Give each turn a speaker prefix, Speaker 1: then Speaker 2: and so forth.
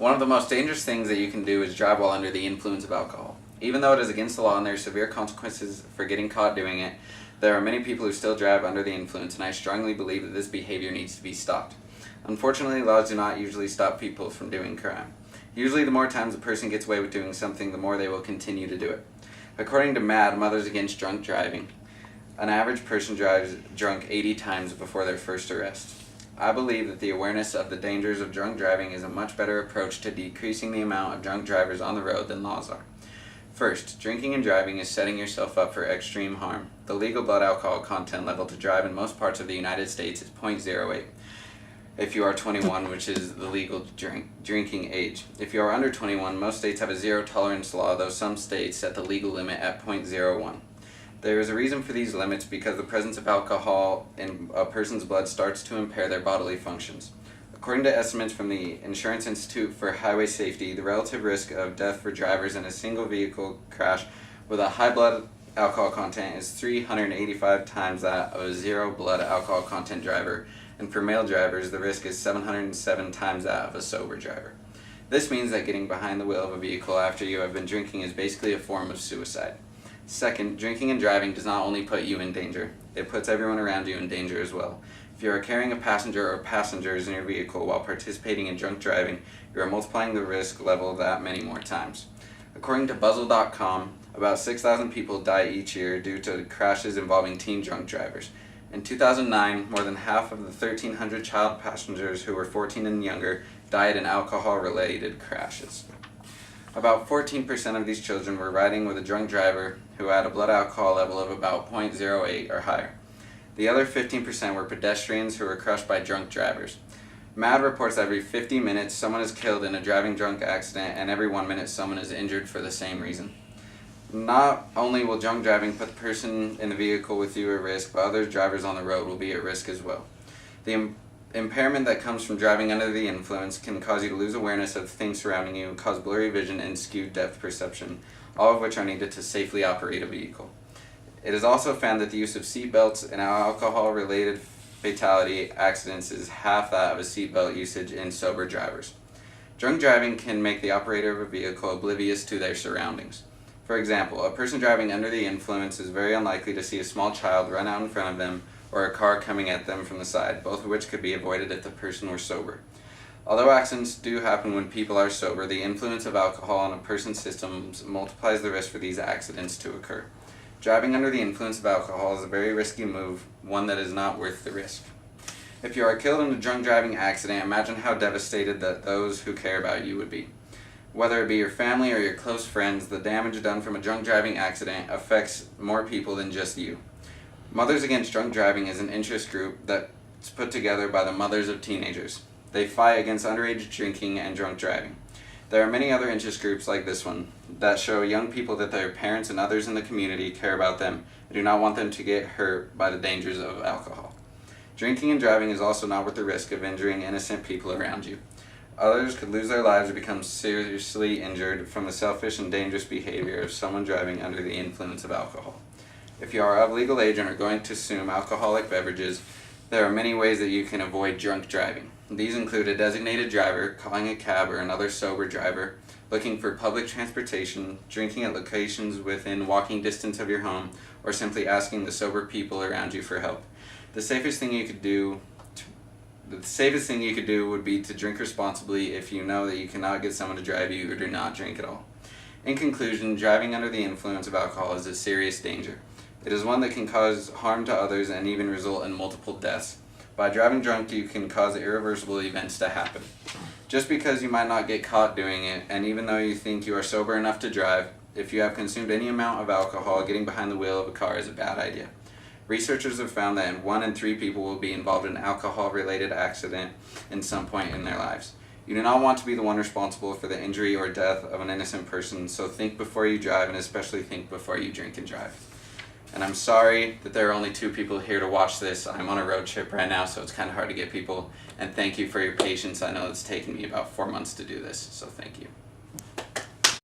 Speaker 1: One of the most dangerous things that you can do is drive while under the influence of alcohol. Even though it is against the law and there are severe consequences for getting caught doing it, there are many people who still drive under the influence, and I strongly believe that this behavior needs to be stopped. Unfortunately, laws do not usually stop people from doing crime. Usually the more times a person gets away with doing something, the more they will continue to do it. According to MAD, Mothers Against Drunk Driving, an average person drives drunk 80 times before their first arrest. I believe that the awareness of the dangers of drunk driving is a much better approach to decreasing the amount of drunk drivers on the road than laws are. First, drinking and driving is setting yourself up for extreme harm. The legal blood alcohol content level to drive in most parts of the United States is 0.08. If you are 21, which is the legal drinking age. If you are under 21, most states have a zero tolerance law, though some states set the legal limit at 0.01. There is a reason for these limits because the presence of alcohol in a person's blood starts to impair their bodily functions. According to estimates from the Insurance Institute for Highway Safety, the relative risk of death for drivers in a single vehicle crash with a high blood alcohol content is 385 times that of a zero blood alcohol content driver, and for male drivers the risk is 707 times that of a sober driver. This means that getting behind the wheel of a vehicle after you have been drinking is basically a form of suicide. Second, drinking and driving does not only put you in danger, it puts everyone around you in danger as well. If you are carrying a passenger or passengers in your vehicle while participating in drunk driving, you are multiplying the risk level that many more times. According to Buzzle.com, about 6,000 people die each year due to crashes involving teen drunk drivers. In 2009, more than half of the 1,300 child passengers who were 14 and younger died in alcohol-related crashes. About 14% of these children were riding with a drunk driver who had a blood alcohol level of about 0.08 or higher. The other 15% were pedestrians who were crushed by drunk drivers. MAD reports that every 50 minutes someone is killed in a driving drunk accident, and every 1 minute someone is injured for the same reason. Not only will drunk driving put the person in the vehicle with you at risk, but other drivers on the road will be at risk as well. The impairment that comes from driving under the influence can cause you to lose awareness of things surrounding you, cause blurry vision, and skewed depth perception, all of which are needed to safely operate a vehicle. It is also found that the use of seatbelts in alcohol-related fatality accidents is half that of a seatbelt usage in sober drivers. Drunk driving can make the operator of a vehicle oblivious to their surroundings. For example, a person driving under the influence is very unlikely to see a small child run out in front of them or a car coming at them from the side, both of which could be avoided if the person were sober. Although accidents do happen when people are sober, the influence of alcohol on a person's systems multiplies the risk for these accidents to occur. Driving under the influence of alcohol is a very risky move, one that is not worth the risk. If you are killed in a drunk driving accident, imagine how devastated that those who care about you would be. Whether it be your family or your close friends, the damage done from a drunk driving accident affects more people than just you. Mothers Against Drunk Driving is an interest group that's put together by the mothers of teenagers. They fight against underage drinking and drunk driving. There are many other interest groups like this one that show young people that their parents and others in the community care about them and do not want them to get hurt by the dangers of alcohol. Drinking and driving is also not worth the risk of injuring innocent people around you. Others could lose their lives or become seriously injured from the selfish and dangerous behavior of someone driving under the influence of alcohol. If you are of legal age and are going to consume alcoholic beverages, there are many ways that you can avoid drunk driving. These include a designated driver, calling a cab or another sober driver, looking for public transportation, drinking at locations within walking distance of your home, or simply asking the sober people around you for help. The safest thing you could do would be to drink responsibly if you know that you cannot get someone to drive you, or do not drink at all. In conclusion, driving under the influence of alcohol is a serious danger. It is one that can cause harm to others and even result in multiple deaths. By driving drunk, you can cause irreversible events to happen. Just because you might not get caught doing it, and even though you think you are sober enough to drive, if you have consumed any amount of alcohol, getting behind the wheel of a car is a bad idea. Researchers have found that 1 in 3 people will be involved in an alcohol-related accident in some point in their lives. You do not want to be the one responsible for the injury or death of an innocent person, so think before you drive, and especially think before you drink and drive. And I'm sorry that there are only 2 people here to watch this. I'm on a road trip right now, so it's kind of hard to get people. And thank you for your patience. I know it's taken me about 4 months to do this, so thank you.